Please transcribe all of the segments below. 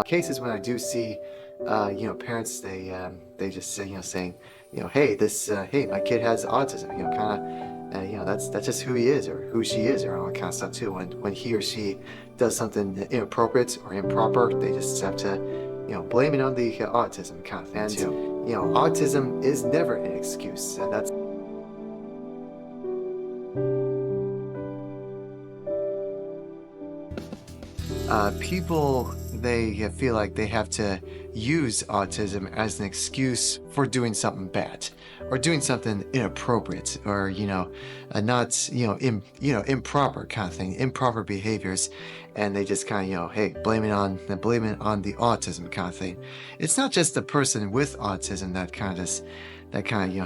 Cases when I do see, parents they just say, saying, hey, my kid has autism, kind of, that's just who he is or who she is or all that kind of stuff too. When he or she does something inappropriate or improper, they just have to, blame it on the autism kind of thing too. Autism is never an excuse, and that's people, they feel like they have to use autism as an excuse for doing something bad or doing something inappropriate or not improper kind of thing, improper behaviors, and they just kind of hey, blame it on the autism kind of thing. It's not just the person with autism that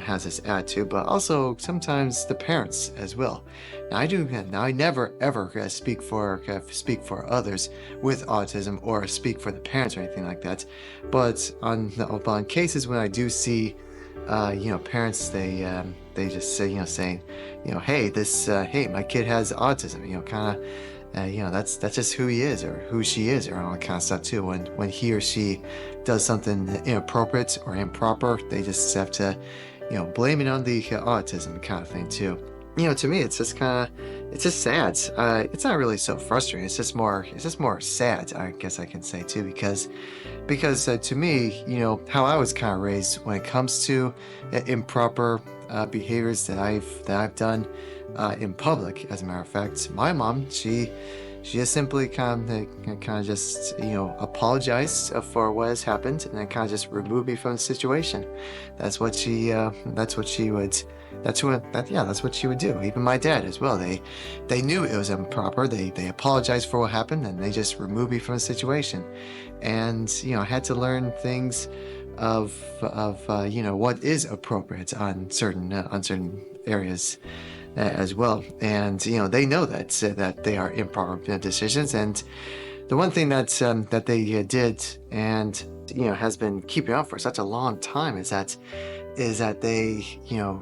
has this attitude, but also sometimes the parents as well. Now I never ever speak for others with autism or speak for the parents or anything like that, but on cases when I do see parents, they just say, saying, hey, my kid has autism, kind of, that's just who he is or who she is or all that kind of stuff too. When he or she does something inappropriate or improper, they just have to, blame it on the autism kind of thing too. To me, it's just sad. It's not really so frustrating. It's just more sad, I guess I can say too, because to me, how I was kind of raised when it comes to improper behaviors that I've done in public. As a matter of fact, my mom, she just simply kind of just apologized for what has happened, and then kind of just removed me from the situation. That's what she would do. Even my dad as well. They knew it was improper. They apologized for what happened, and they just removed me from the situation. And I had to learn things of what is appropriate on certain areas as well. And they know that they are improper decisions. And the one thing that they did and has been keeping up for such a long time is that they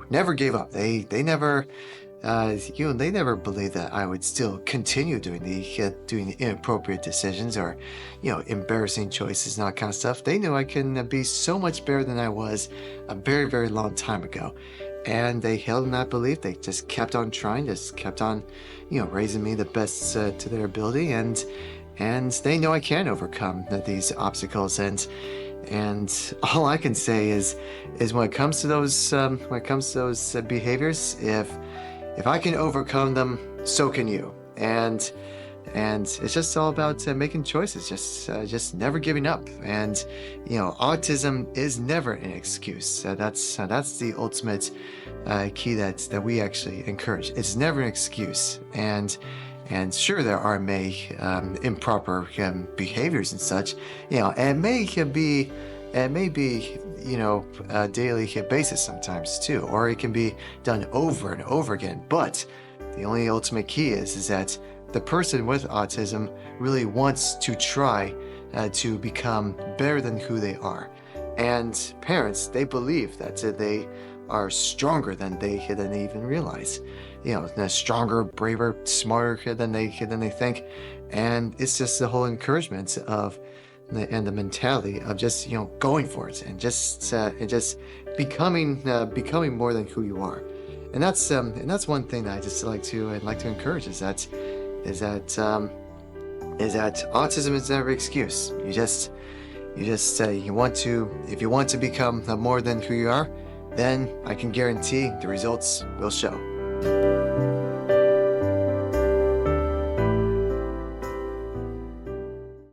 never gave up. They never they never believed that I would still continue doing the inappropriate decisions or embarrassing choices and all that kind of stuff. They knew I can be so much better than I was a very, very long time ago, and they held in that belief. They just kept on trying, just kept on raising me the best to their ability, and they know I can overcome these obstacles. And all I can say is when it comes to those behaviors, if I can overcome them, so can you. And it's just all about making choices, just never giving up. And autism is never an excuse. That's the ultimate key that we actually encourage. It's never an excuse. And sure, there are improper behaviors and such, and it may be a daily basis sometimes too, or it can be done over and over again. But the only ultimate key is that the person with autism really wants to try to become better than who they are. And parents, they believe that they are stronger than they even realize. Stronger, braver, smarter than they think. And it's just the whole encouragement of the mentality of just going for it and just becoming more than who you are. And that's one thing that I just like to encourage is that autism is never an excuse. If you want to become more than who you are, then I can guarantee the results will show.